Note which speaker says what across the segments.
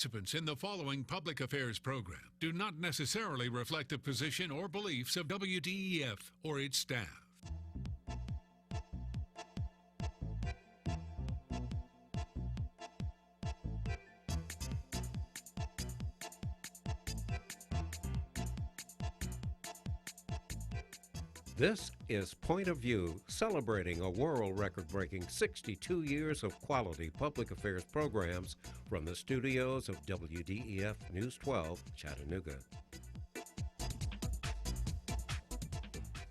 Speaker 1: participants in the following public affairs program do not necessarily reflect the position or beliefs of WDEF or its staff.
Speaker 2: This is Point of View, celebrating a world record-breaking 62 years of quality public affairs programs from the studios of WDEF News 12, Chattanooga.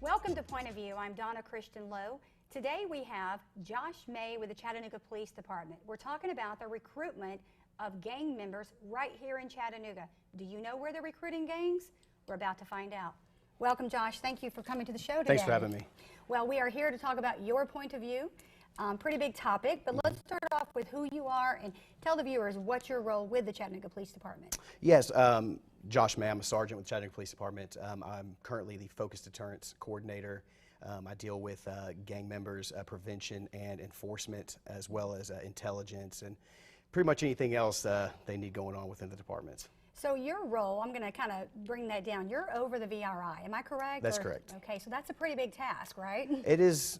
Speaker 3: Welcome to Point of View. I'm Donna Christian Lowe. Today we have Josh May with the Chattanooga Police Department. We're talking about the recruitment of gang members right here in Chattanooga. Do you know where they're recruiting gangs? We're about to find out. Welcome, Josh. Thank you for coming to the show today.
Speaker 4: Thanks for having me.
Speaker 3: Well, we are here to talk about your point of view. Pretty big topic, but let's start off with who you are and tell the viewers what's your role with the Chattanooga Police Department.
Speaker 4: Yes, Josh May. I'm a sergeant with the Chattanooga Police Department. I'm currently the Focused Deterrence Coordinator. I deal with gang members, prevention and enforcement, as well as intelligence and pretty much anything else they need going on within the departments.
Speaker 3: So your role, I'm going to kind of bring that down. You're over the VRI, am I correct?
Speaker 4: That's correct.
Speaker 3: Okay, so that's a pretty big task, right?
Speaker 4: It is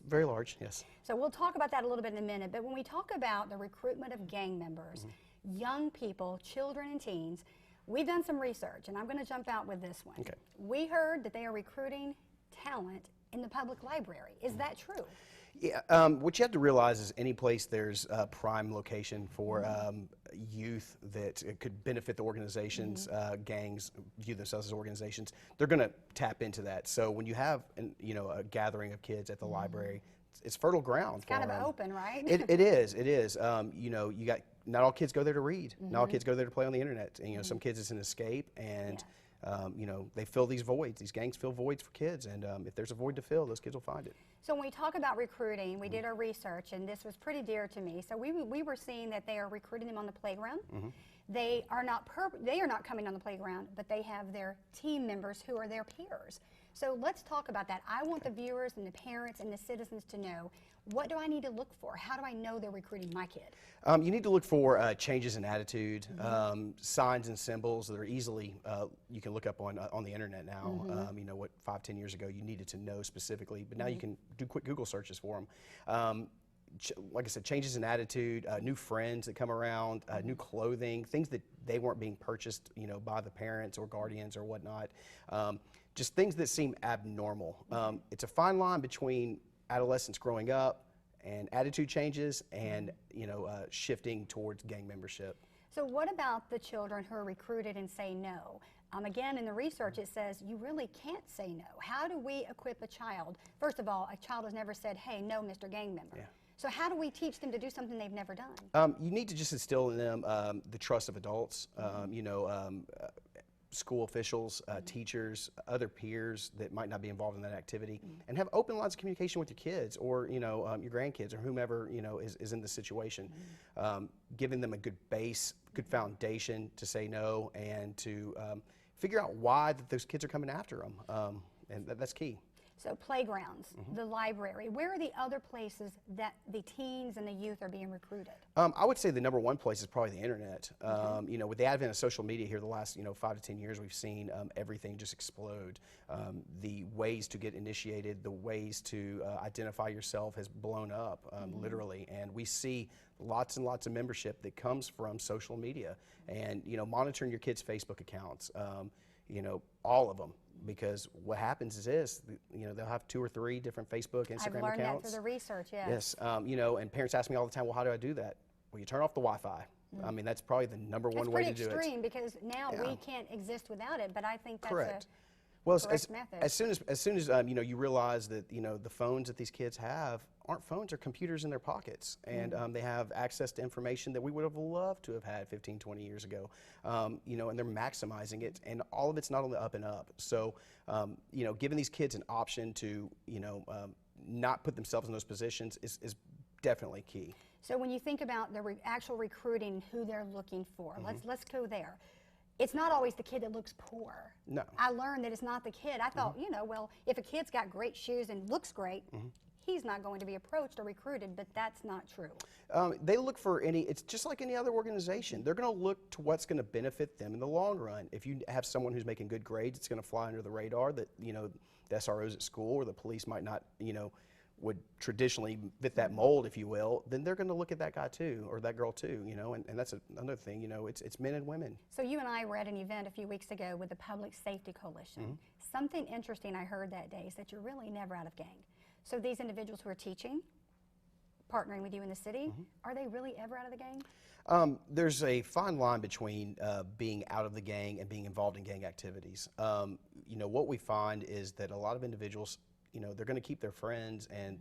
Speaker 4: very large, yes.
Speaker 3: So we'll talk about that a little bit in a minute, but when we talk about the recruitment of gang members, young people, children and teens, we've done some research, and I'm going to jump out with this one. Okay. We heard that they are recruiting talent in the public library. Is that true?
Speaker 4: Yeah, what you have to realize is any place there's a prime location for youth that it could benefit the organizations, gangs view themselves as organizations, they're going to tap into that. So when you have a gathering of kids at the library, it's fertile ground.
Speaker 3: It's kind of open, right?
Speaker 4: It is. You got, not all kids go there to read. Not all kids go there to play on the internet. And, some kids it's an escape, and they fill these voids. These gangs fill voids for kids, and if there's a void to fill, those kids will find it.
Speaker 3: So when we talk about recruiting, we did our research, and this was pretty dear to me. So we were seeing that they are recruiting them on the playground. They are not coming on the playground, but they have their team members who are their peers. So let's talk about that. I want the viewers and the parents and the citizens to know, what do I need to look for? How do I know they're recruiting my kid?
Speaker 4: You need to look for changes in attitude, signs and symbols that are easily, you can look up on the internet now. What 5-10 years ago you needed to know specifically, but now you can do quick Google searches for them. Like I said, changes in attitude, new friends that come around, new clothing, things that they weren't being purchased, by the parents or guardians or whatnot. Just things that seem abnormal. It's a fine line between adolescents growing up and attitude changes and shifting towards gang membership.
Speaker 3: So what about the children who are recruited and say no? Again, in the research it says you really can't say no. How do we equip a child? First of all, a child has never said, hey, no, Mr. Gang Member. Yeah. So how do we teach them to do something they've never done?
Speaker 4: You need to just instill in them the trust of adults, school officials, teachers, other peers that might not be involved in that activity, and have open lines of communication with your kids or your grandkids or whomever is in the situation, giving them a good base, good foundation to say no and to figure out why those kids are coming after them, and that's key.
Speaker 3: So playgrounds, the library, where are the other places that the teens and the youth are being recruited?
Speaker 4: I would say the number one place is probably the internet. With the advent of social media here the last 5 to 10 years, we've seen everything just explode. The ways to get initiated, the ways to identify yourself has blown up, literally, and we see lots and lots of membership that comes from social media and monitoring your kids' Facebook accounts. All of them, because what happens is this, they'll have 2 or 3 different Facebook, Instagram accounts.
Speaker 3: I've learned that through the research, yes.
Speaker 4: Yes, and parents ask me all the time, well, how do I do that? Well, you turn off the Wi-Fi. I mean, that's probably the number one way to do it.
Speaker 3: It's pretty extreme because now we can't exist without it, but I think that's
Speaker 4: correct.
Speaker 3: Well, as
Speaker 4: soon as you realize that the phones that these kids have aren't phones, they're computers in their pockets, and they have access to information that we would have loved to have had 15, 20 years ago, and they're maximizing it, and all of it's not on the up and up. So, giving these kids an option to not put themselves in those positions is definitely key.
Speaker 3: So when you think about the actual recruiting, who they're looking for, let's go there. It's not always the kid that looks poor.
Speaker 4: No.
Speaker 3: I learned that it's not the kid. I thought, well, if a kid's got great shoes and looks great, he's not going to be approached or recruited, but that's not true.
Speaker 4: They look for it's just like any other organization. They're going to look to what's going to benefit them in the long run. If you have someone who's making good grades, it's going to fly under the radar that, the SROs at school or the police might not, would traditionally fit that mold, if you will, then they're going to look at that guy too, or that girl too, and that's another thing, it's men and women.
Speaker 3: So you and I were at an event a few weeks ago with the Public Safety Coalition. Something interesting I heard that day is that you're really never out of gang. So these individuals who are teaching, partnering with you in the city, are they really ever out of the gang?
Speaker 4: There's a fine line between being out of the gang and being involved in gang activities. What we find is that a lot of individuals, they're going to keep their friends and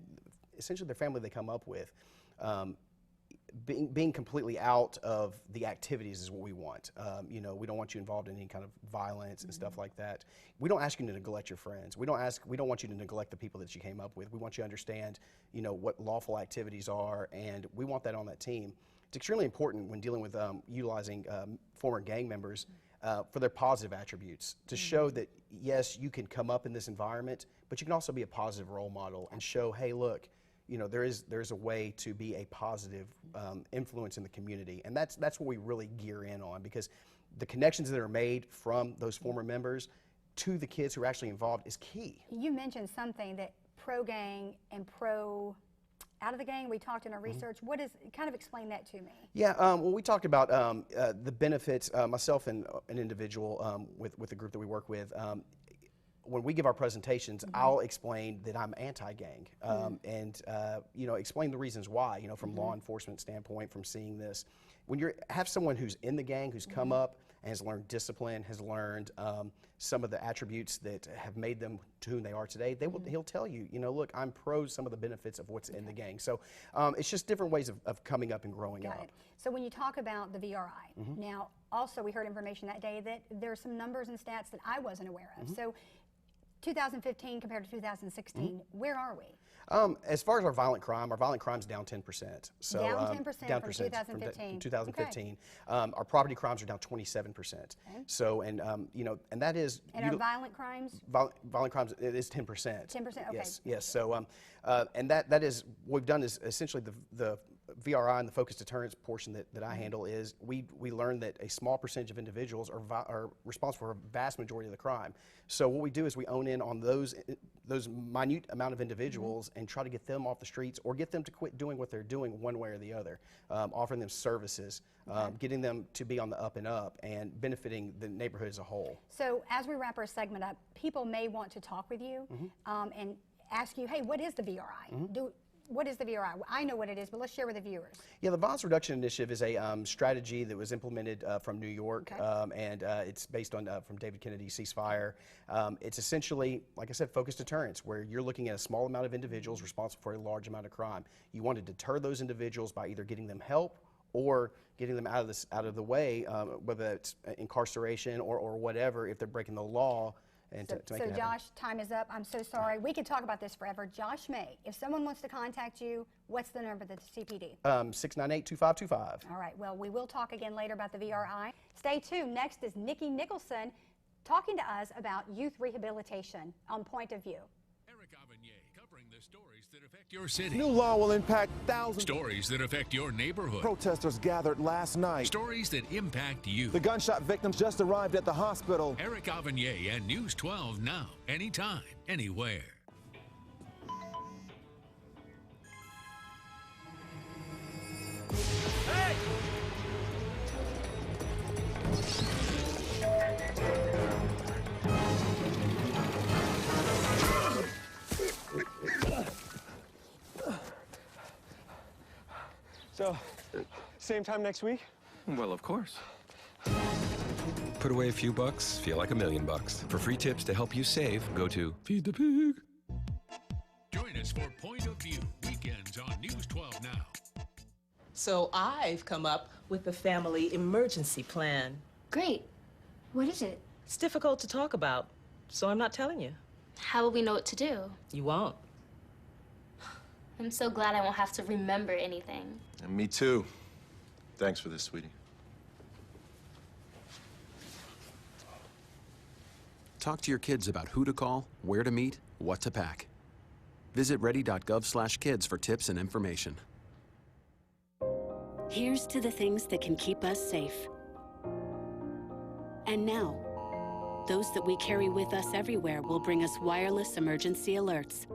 Speaker 4: essentially their family they come up with. Being completely out of the activities is what we want. We don't want you involved in any kind of violence and stuff like that. We don't ask you to neglect your friends. We don't want you to neglect the people that you came up with. We want you to understand, what lawful activities are, and we want that on that team. It's extremely important when dealing with utilizing former gang members for their positive attributes, to show that, yes, you can come up in this environment, but you can also be a positive role model and show, hey, look, there's a way to be a positive influence in the community. And that's what we really gear in on, because the connections that are made from those former members to the kids who are actually involved is key.
Speaker 3: You mentioned something that pro-gang and out of the gang, we talked in our research. Kind of explain that to me.
Speaker 4: Yeah, well, we talked about the benefits, myself and an individual with the group that we work with. When we give our presentations, I'll explain that I'm anti-gang and explain the reasons why, from law enforcement standpoint, from seeing this. When you have someone who's in the gang, who's come up and has learned discipline, has learned some of the attributes that have made them to whom they are today, he'll tell you, look, I'm pro some of the benefits of what's in the gang. So it's just different ways of coming up and growing up.
Speaker 3: Got it. So when you talk about the VRI, now also we heard information that day that there's some numbers and stats that I wasn't aware of. So 2015 compared to 2016, where are we?
Speaker 4: As far as our violent crime's down 10%. So,
Speaker 3: down 10%
Speaker 4: down
Speaker 3: from 2015.
Speaker 4: 2015.
Speaker 3: Okay.
Speaker 4: Our property crimes are down 27%. Okay. So, and that is.
Speaker 3: And our violent crimes?
Speaker 4: Violent crimes, it is 10%.
Speaker 3: 10%, okay.
Speaker 4: Yes. So, and that is, what we've done is essentially the VRI and the focused deterrence portion that I handle is we learned that a small percentage of individuals are responsible for a vast majority of the crime. So what we do is we own in on those minute amount of individuals and try to get them off the streets or get them to quit doing what they're doing one way or the other, offering them services, getting them to be on the up and up and benefiting the neighborhood as a whole.
Speaker 3: So as we wrap our segment up, people may want to talk with you and ask you, hey, what is the VRI? What is the VRI? I know what it is, but let's share with the viewers.
Speaker 4: Yeah, the Violence Reduction Initiative is a strategy that was implemented from New York, and it's based on from David Kennedy's ceasefire. It's essentially, like I said, focused deterrence, where you're looking at a small amount of individuals responsible for a large amount of crime. You want to deter those individuals by either getting them help or getting them out of the way, whether it's incarceration or whatever, if they're breaking the law.
Speaker 3: So Josh, time is up. I'm so sorry. We could talk about this forever. Josh May, if someone wants to contact you, what's the number, the CPD?
Speaker 4: 698-2525.
Speaker 3: All right. Well, we will talk again later about the VRI. Stay tuned. Next is Nikki Nicholson talking to us about youth rehabilitation on Point of View.
Speaker 1: Eric Avanier covering the stories that affect your city.
Speaker 5: New law will impact thousands.
Speaker 1: Stories that affect your neighborhood.
Speaker 5: Protesters gathered last night.
Speaker 1: Stories that impact you.
Speaker 5: The gunshot victims just arrived at the hospital.
Speaker 1: Eric Avanier and News 12 now, anytime, anywhere.
Speaker 6: Hey!
Speaker 7: So, same time next week?
Speaker 8: Well, of course. Put away a few bucks, feel like $1 million. For free tips to help you save, go to Feed the Pig.
Speaker 1: Join us for Point of View, weekends on News 12 now.
Speaker 9: So I've come up with a family emergency plan.
Speaker 10: Great. What is it?
Speaker 9: It's difficult to talk about, so I'm not telling you.
Speaker 10: How will we know what to do?
Speaker 9: You won't.
Speaker 10: I'm so glad I won't have to remember anything.
Speaker 11: And me too. Thanks for this, sweetie.
Speaker 12: Talk to your kids about who to call, where to meet, what to pack.
Speaker 6: Visit ready.gov/kids for tips and information.
Speaker 12: Here's to the things that can keep us safe. And now, those that we carry with us everywhere will bring us wireless emergency alerts.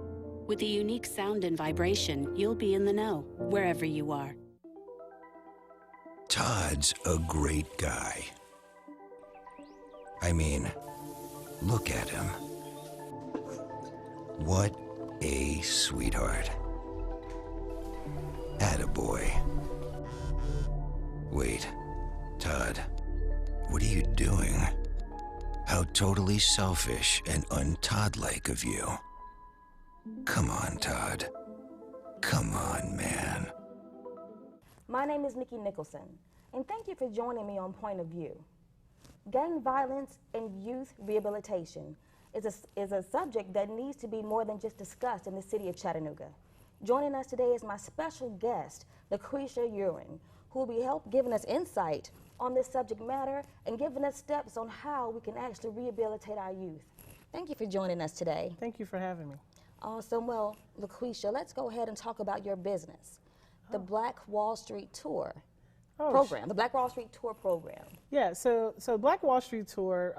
Speaker 12: With the unique sound and vibration, you'll be in the know, wherever you are.
Speaker 13: Todd's a great guy. I mean, look at him. What a sweetheart. Attaboy. Wait, Todd, what are you doing? How totally selfish and un-Todd-like of you. Come on, Todd. Come on, man.
Speaker 14: My name is Nikki Nicholson, and thank you for joining me on Point of View. Gang violence and youth rehabilitation is a subject that needs to be more than just discussed in the city of Chattanooga. Joining us today is my special guest, LaQuisha Ewing, who will be giving us insight on this subject matter and giving us steps on how we can actually rehabilitate our youth. Thank you for joining us today.
Speaker 15: Thank you for having me.
Speaker 14: Awesome. Well, LaQuisha, let's go ahead and talk about your business, the Black Wall Street Tour program, the Black Wall Street Tour program.
Speaker 15: Yeah, so Black Wall Street Tour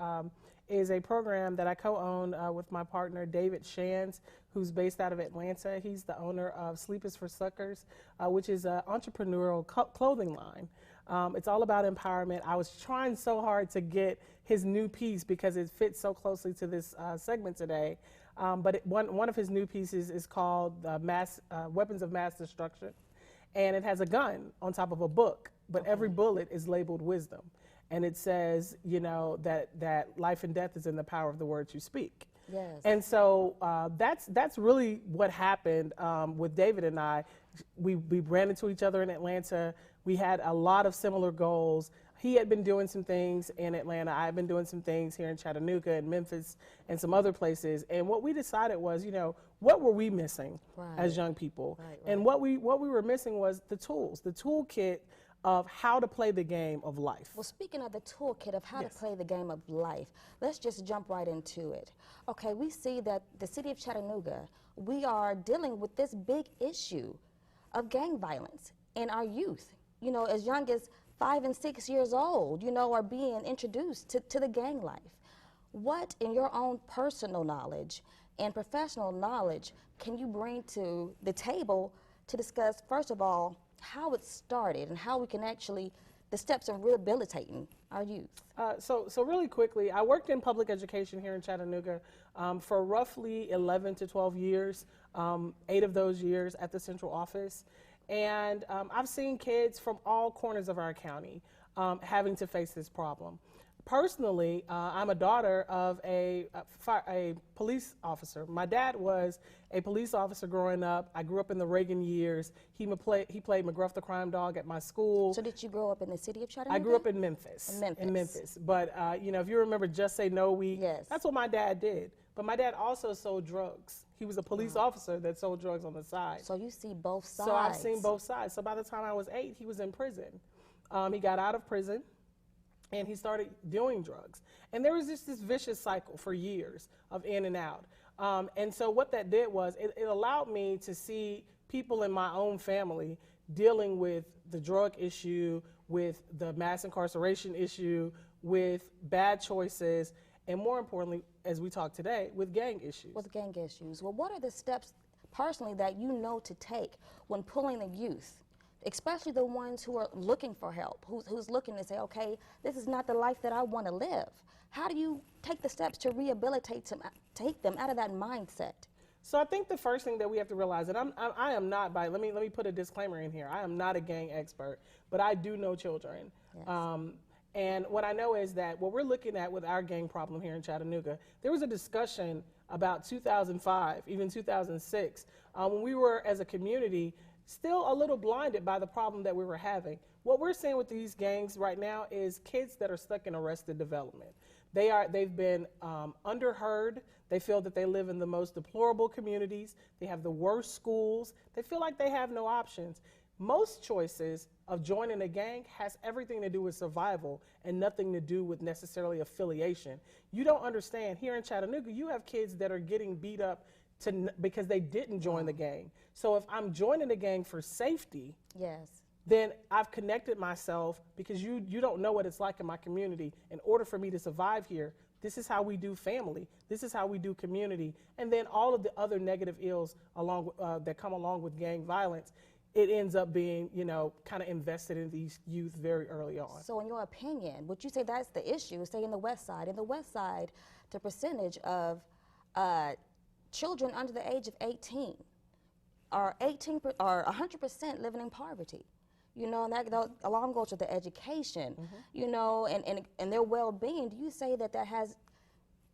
Speaker 15: is a program that I co-own with my partner, David Shands, who's based out of Atlanta. He's the owner of Sleep is for Suckers, which is an entrepreneurial clothing line. It's all about empowerment. I was trying so hard to get his new piece because it fits so closely to this segment today. But one of his new pieces is called Weapons of Mass Destruction. And it has a gun on top of a book, but every bullet is labeled wisdom. And it says, you know, that life and death is in the power of the words you speak.
Speaker 14: Yes.
Speaker 15: And so that's really what happened with David and I. We ran into each other in Atlanta. We had a lot of similar goals. He had been doing some things in Atlanta. I had been doing some things here in Chattanooga and Memphis and some other places. And what we decided was, you know, what were we missing as young people? Right. And what we were missing was the tools, the toolkit of how to play the game of life.
Speaker 14: Well, speaking of the toolkit of how to play the game of life, let's just jump right into it. Okay, we see that the city of Chattanooga, we are dealing with this big issue of gang violence in our youth. You know, as young as 5 and 6 years old, you know, are being introduced to the gang life. What, in your own personal knowledge and professional knowledge, can you bring to the table to discuss, first of all, how it started and how we can actually, the steps in rehabilitating our youth?
Speaker 15: So really quickly, I worked in public education here in Chattanooga for roughly 11 to 12 years, 8 of those years at the central office. And I've seen kids from all corners of our county having to face this problem. Personally, I'm a daughter of a police officer. My dad was a police officer growing up. I grew up in the Reagan years. He played McGruff the Crime Dog at my school.
Speaker 14: So did you grow up in the city of Chattanooga?
Speaker 15: I grew up in Memphis. In Memphis. But you know, if you remember Just Say No Week, that's what my dad did. But my dad also sold drugs. He was a police officer that sold drugs on the side.
Speaker 14: So you see both sides.
Speaker 15: So I've seen both sides. So by the time I was 8, he was in prison. He got out of prison and he started doing drugs. And there was just this vicious cycle for years of in and out. And so what that did was it allowed me to see people in my own family dealing with the drug issue, with the mass incarceration issue, with bad choices, and more importantly, as we talk today, with gang issues.
Speaker 14: With gang issues. Well, what are the steps personally that you know to take when pulling the youth, especially the ones who are looking for help, who's looking to say, okay, this is not the life that I want to live? How do you take the steps to rehabilitate them, take them out of that mindset?
Speaker 15: So I think the first thing that we have to realize, and I am not, let me put a disclaimer in here, I am not a gang expert, but I do know children. Yes. And what I know is that what we're looking at with our gang problem here in Chattanooga, there was a discussion about 2005, even 2006, when we were, as a community, still a little blinded by the problem that we were having. What we're seeing with these gangs right now is kids that are stuck in arrested development. They've been underheard. They feel that they live in the most deplorable communities. They have the worst schools. They feel like they have no options. Most choices of joining a gang has everything to do with survival and nothing to do with necessarily affiliation. You don't understand, here in Chattanooga, you have kids that are getting beat up because they didn't join the gang. So if I'm joining the gang for safety,
Speaker 14: yes,
Speaker 15: then I've connected myself, because you don't know what it's like in my community. In order for me to survive here, this is how we do family. This is how we do community. And then all of the other negative ills that come along with gang violence, it ends up being, kind of invested in these youth very early on.
Speaker 14: So in your opinion, would you say that's the issue, say in the West Side? In the West Side, the percentage of children under the age of 18 are 100% living in poverty. And that along goes with the education, and their well-being. Do you say that has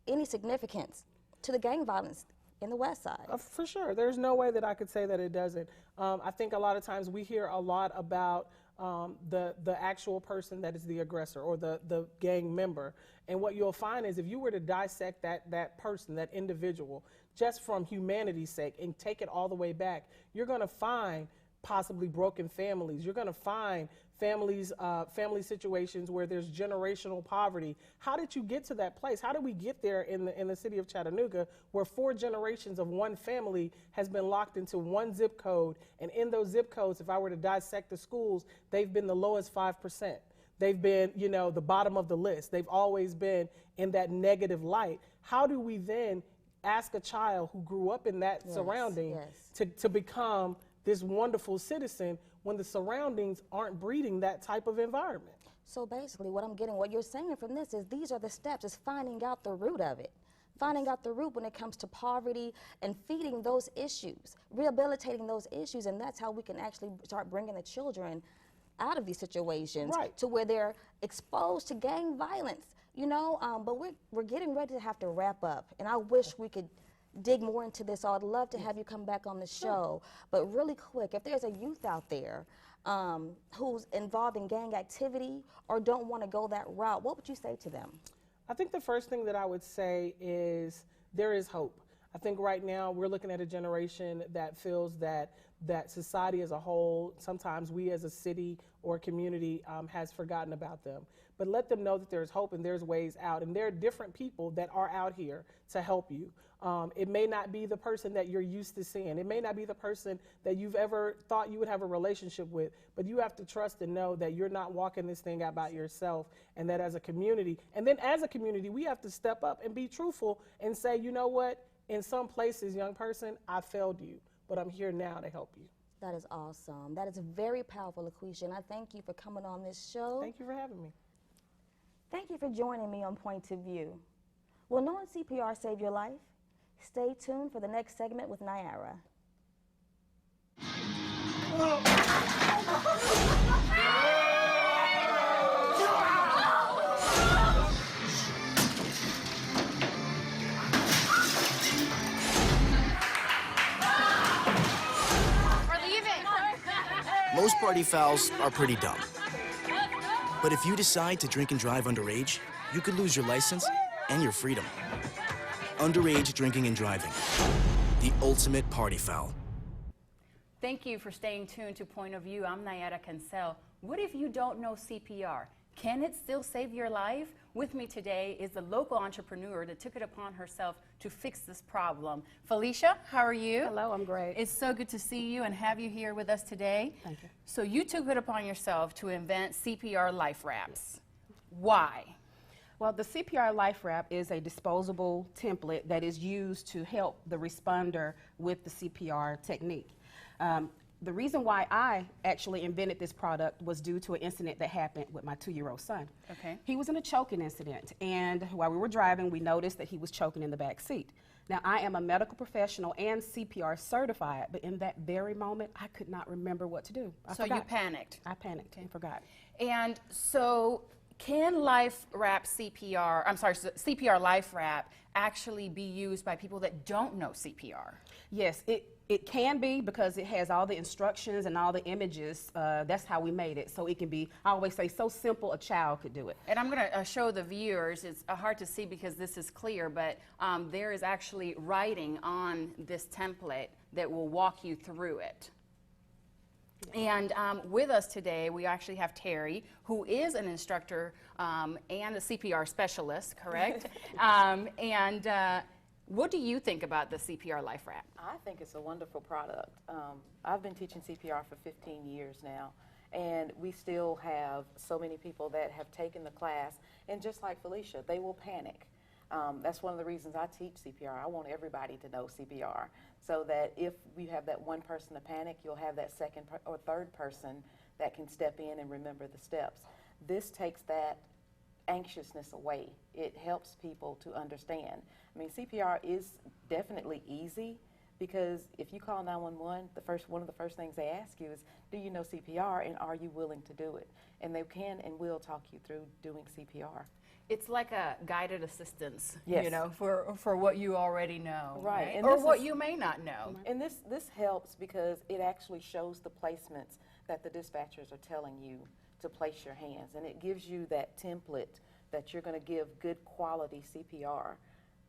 Speaker 14: any significance to the gang violence in the West Side?
Speaker 15: For sure. There's no way that I could say that it doesn't. I think a lot of times we hear a lot about the actual person that is the aggressor or the gang member. And what you'll find is if you were to dissect that person, that individual, just from humanity's sake and take it all the way back, you're going to find possibly broken families. You're going to find families, family situations where there's generational poverty. How did you get to that place? How did we get there in the city of Chattanooga, where 4 generations of one family has been locked into one zip code? And in those zip codes, if I were to dissect the schools, they've been the lowest 5%. They've been, the bottom of the list. They've always been in that negative light. How do we then ask a child who grew up in that surrounding to become this wonderful citizen when the surroundings aren't breeding that type of environment?
Speaker 14: So basically what you're saying from this is these are the steps, is finding out the root of it. Finding out the root when it comes to poverty and feeding those issues, rehabilitating those issues, and that's how we can actually start bringing the children out of these situations to where they're exposed to gang violence, but we're getting ready to have to wrap up, and I wish we could dig more into this. I'd love to have you come back on the show. But really quick, if there's a youth out there who's involved in gang activity or don't want to go that route, what would you say to them?
Speaker 15: I think the first thing that I would say is there is hope. I think right now we're looking at a generation that feels that society as a whole, sometimes we as a city or community has forgotten about them. But let them know that there's hope and there's ways out. And there are different people that are out here to help you. It may not be the person that you're used to seeing. It may not be the person that you've ever thought you would have a relationship with, but you have to trust and know that you're not walking this thing out by yourself, and that as a community, and then as a community, we have to step up and be truthful and say, you know what, in some places, young person, I failed you, but I'm here now to help you.
Speaker 14: That is awesome. That is very powerful, LaQuisha, and I thank you for coming on this show.
Speaker 15: Thank you for having me.
Speaker 14: Thank you for joining me on Point of View. Will knowing CPR save your life? Stay tuned for the next segment with Nyara.
Speaker 16: Most party fouls are pretty dumb. But if you decide to drink and drive underage, you could lose your license and your freedom. Underage drinking and driving, the ultimate party foul.
Speaker 17: Thank you for staying tuned to Point of View. I'm Nayara Cancel. What if you don't know CPR? Can it still save your life? With me today is the local entrepreneur that took it upon herself to fix this problem. Felicia, how are you?
Speaker 18: Hello, I'm great.
Speaker 17: It's so good to see you and have you here with us today.
Speaker 18: Thank you.
Speaker 17: So you took it upon yourself to invent CPR life wraps. Why?
Speaker 18: Well, the CPR life wrap is a disposable template that is used to help the responder with the CPR technique. The reason why I actually invented this product was due to an incident that happened with my 2-year-old son.
Speaker 17: Okay.
Speaker 18: He was in a choking incident, and while we were driving, we noticed that he was choking in the back seat. Now, I am a medical professional and CPR certified, but in that very moment, I could not remember what to do.
Speaker 17: So you panicked?
Speaker 18: I panicked and forgot.
Speaker 17: And so can life wrap CPR, I'm sorry, CPR life wrap actually be used by people that don't know CPR?
Speaker 18: Yes, it can be, because it has all the instructions and all the images. That's how we made it. So it can be, I always say, so simple a child could do it.
Speaker 17: And I'm going to show the viewers. It's hard to see because this is clear, but there is actually writing on this template that will walk you through it. And with us today, we actually have Terry, who is an instructor and a CPR specialist, correct? What do you think about the CPR Life Wrap?
Speaker 19: I think it's a wonderful product. I've been teaching CPR for 15 years now, and we still have so many people that have taken the class, and just like Felicia, they will panic. That's one of the reasons I teach CPR. I want everybody to know CPR, so that if you have that one person to panic, you'll have that second or third person that can step in and remember the steps. This takes that anxiousness away. It helps people to understand. I mean, CPR is definitely easy, because if you call 911, one of the first things they ask you is, do you know CPR and are you willing to do it? And they can and will talk you through doing CPR.
Speaker 17: It's like a guided assistance,
Speaker 19: Yes.
Speaker 17: you know, for what you already know,
Speaker 19: Right. And
Speaker 17: or
Speaker 19: this
Speaker 17: what
Speaker 19: is-
Speaker 17: you may not know.
Speaker 19: And this helps because it actually shows the placements that the dispatchers are telling you to place your hands, and it gives you that template that you're going to give good quality CPR.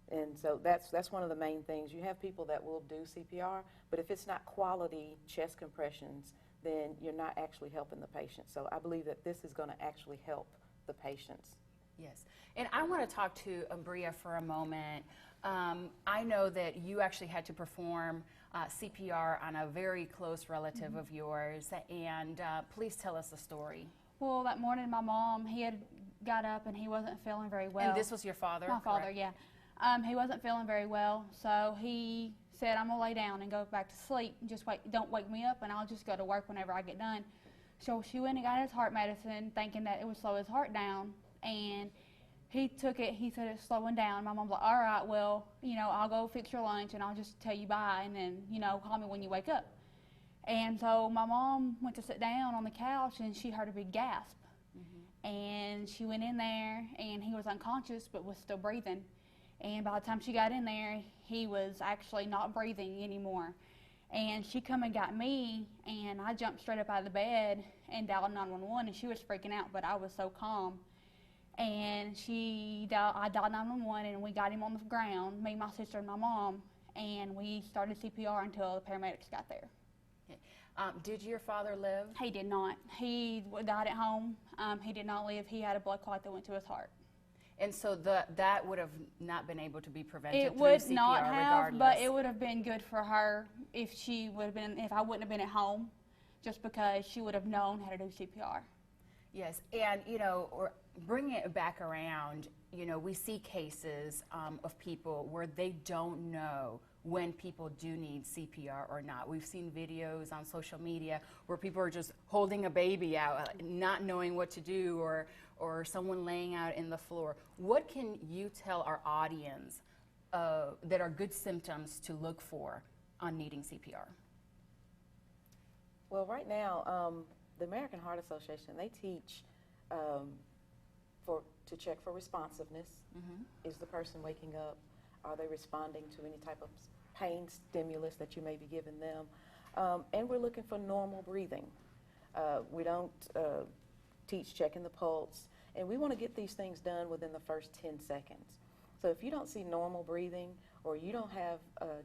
Speaker 19: And so that's one of the main things. You have people that will do CPR, but if it's not quality chest compressions, then you're not actually helping the patient. So I believe that this is going to actually help the patients.
Speaker 17: Yes, and I want to talk to Umbria for a moment. I know that you actually had to perform CPR on a very close relative of yours, and please tell us the story.
Speaker 20: Well, that morning my mom, he had got up and he wasn't feeling very well.
Speaker 17: And this was your father?
Speaker 20: My father,
Speaker 17: correct?
Speaker 20: yeah. He wasn't feeling very well, so he said, I'm gonna lay down and go back to sleep. Just don't wake me up, and I'll just go to work whenever I get done. So she went and got his heart medicine, thinking that it would slow his heart down, and he took it. He said it's slowing down. My mom's like, all right, well, you know, I'll go fix your lunch, and I'll just tell you bye, and then, you know, call me when you wake up. And so my mom went to sit down on the couch, and she heard a big gasp. And she went in there, and he was unconscious but was still breathing. And by the time she got in there, he was actually not breathing anymore. And she come and got me, and I jumped straight up out of the bed and dialed 911, and she was freaking out, but I was so calm. And I dialed 911, and we got him on the ground, me, my sister, and my mom, and we started CPR until the paramedics got there.
Speaker 17: Did your father live?
Speaker 20: He did not. He died at home. He did not live. He had a blood clot that went to his heart.
Speaker 17: And so that would have not been able to be prevented
Speaker 20: It
Speaker 17: through
Speaker 20: would
Speaker 17: CPR
Speaker 20: not have,
Speaker 17: regardless.
Speaker 20: but it would have been good for her if I wouldn't have been at home, just because she would have known how to do CPR.
Speaker 17: Yes, and you know, or bringing it back around, you know, we see cases of people where they don't know when people do need CPR or not. We've seen videos on social media where people are just holding a baby out, not knowing what to do, or someone laying out in the floor. What can you tell our audience that are good symptoms to look for on needing CPR?
Speaker 19: Well, right now, the American Heart Association, they teach to check for responsiveness. Is the person waking up? Are they responding to any type of pain stimulus that you may be giving them? And we're looking for normal breathing. We don't teach checking the pulse, and we want to get these things done within the first 10 seconds. So if you don't see normal breathing, or you don't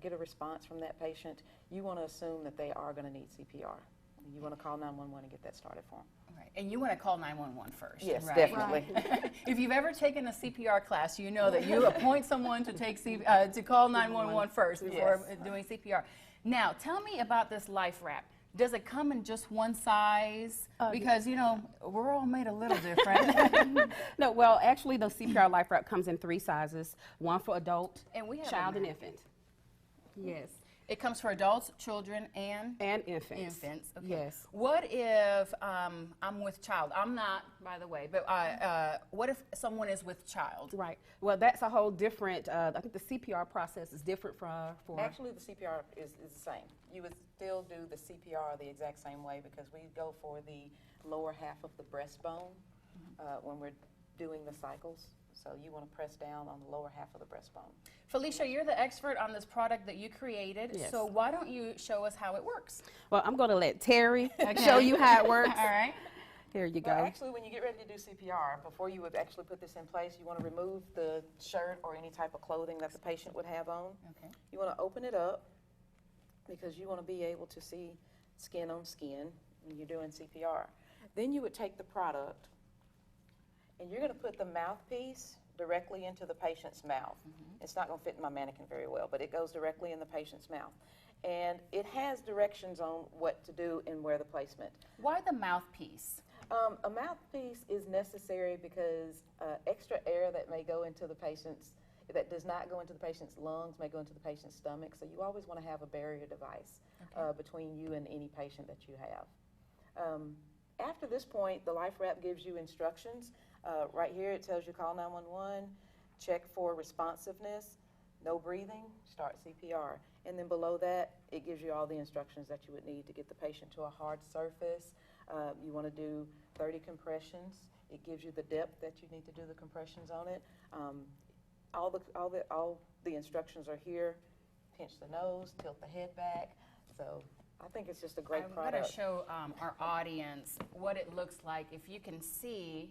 Speaker 19: get a response from that patient, you want to assume that they are going to need CPR. You want to call 911 and get that started for them.
Speaker 17: Right. And you want to call 911 first.
Speaker 19: Yes,
Speaker 17: right?
Speaker 19: definitely.
Speaker 17: Right. If you've ever taken a CPR class, you know that you appoint someone to to call 911 first before doing CPR. Now, tell me about this Life Wrap. Does it come in just one size? Because, you know, we're all made a little different.
Speaker 18: No, well, actually, the CPR Life Wrap comes in 3 sizes, one for adult,
Speaker 17: and we have
Speaker 18: child, and infant. Yes.
Speaker 17: It comes for adults, children, and
Speaker 18: infants.
Speaker 17: Infants. Okay.
Speaker 18: Yes.
Speaker 17: What if I'm with child? I'm not, by the way, but what if someone is with child?
Speaker 18: Right. Well, that's a whole different. I think the CPR process is different for.
Speaker 19: Actually, the CPR is the same. You would still do the CPR the exact same way, because we go for the lower half of the breastbone when we're doing the cycles. So you want to press down on the lower half of the breastbone.
Speaker 17: Felicia, you're the expert on this product that you created.
Speaker 18: Yes.
Speaker 17: So why don't you show us how it works?
Speaker 18: Well, I'm going to let Terry show you how it works.
Speaker 17: All right.
Speaker 18: Here you go.
Speaker 19: Well, actually, when you get ready to do CPR, before you would actually put this in place, you want to remove the shirt or any type of clothing that the patient would have on.
Speaker 17: Okay.
Speaker 19: You want to open it up, because you want to be able to see skin on skin when you're doing CPR. Then you would take the product and you're going to put the mouthpiece directly into the patient's mouth. It's not going to fit in my mannequin very well, but it goes directly in the patient's mouth. And it has directions on what to do and where the placement.
Speaker 17: Why the mouthpiece?
Speaker 19: A mouthpiece is necessary because extra air that may go into the patient's, that does not go into the patient's lungs, may go into the patient's stomach. So you always want to have a barrier device between you and any patient that you have. After this point, the life wrap gives you instructions. Right here it tells you call 911, check for responsiveness, no breathing, start CPR. And then below that, it gives you all the instructions that you would need to get the patient to a hard surface. You want to do 30 compressions. It gives you the depth that you need to do the compressions on it. All the instructions are here. Pinch the nose, tilt the head back. So I think it's just a great product.
Speaker 17: I'm going to show our audience what it looks like. If you can see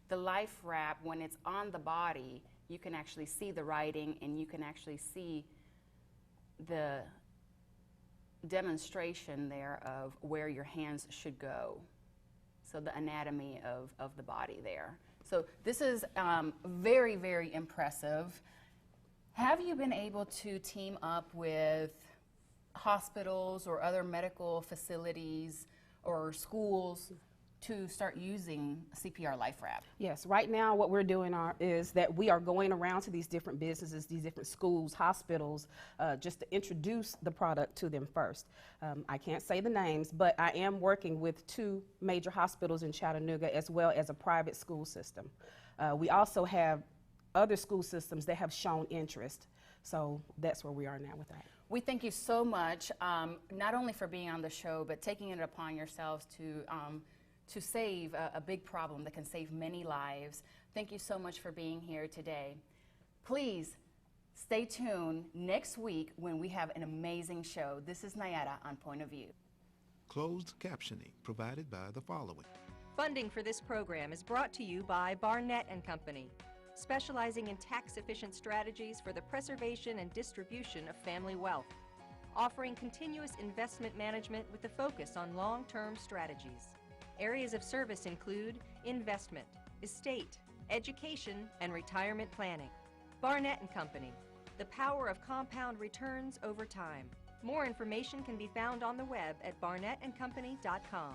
Speaker 17: the life wrap, when it's on the body, you can actually see the writing and you can actually see the demonstration there of where your hands should go. So the anatomy of the body there. So this is very, very impressive. Have you been able to team up with hospitals or other medical facilities or schools to start using CPR life wrap?
Speaker 18: Yes, right now what we're doing is that we are going around to these different businesses, these different schools, hospitals, just to introduce the product to them first. I can't say the names, but I am working with 2 major hospitals in Chattanooga as well as a private school system. We also have other school systems that have shown interest, so that's where we are now with that.
Speaker 17: We thank you so much, not only for being on the show, but taking it upon yourselves to save a big problem that can save many lives. Thank you so much for being here today. Please stay tuned next week when we have an amazing show. This is Nayara on Point of View.
Speaker 21: Closed captioning provided by the following.
Speaker 22: Funding for this program is brought to you by Barnett & Company, specializing in tax-efficient strategies for the preservation and distribution of family wealth, offering continuous investment management with a focus on long-term strategies. Areas of service include investment, estate, education, and retirement planning. Barnett & Company, the power of compound returns over time. More information can be found on the web at barnettandcompany.com.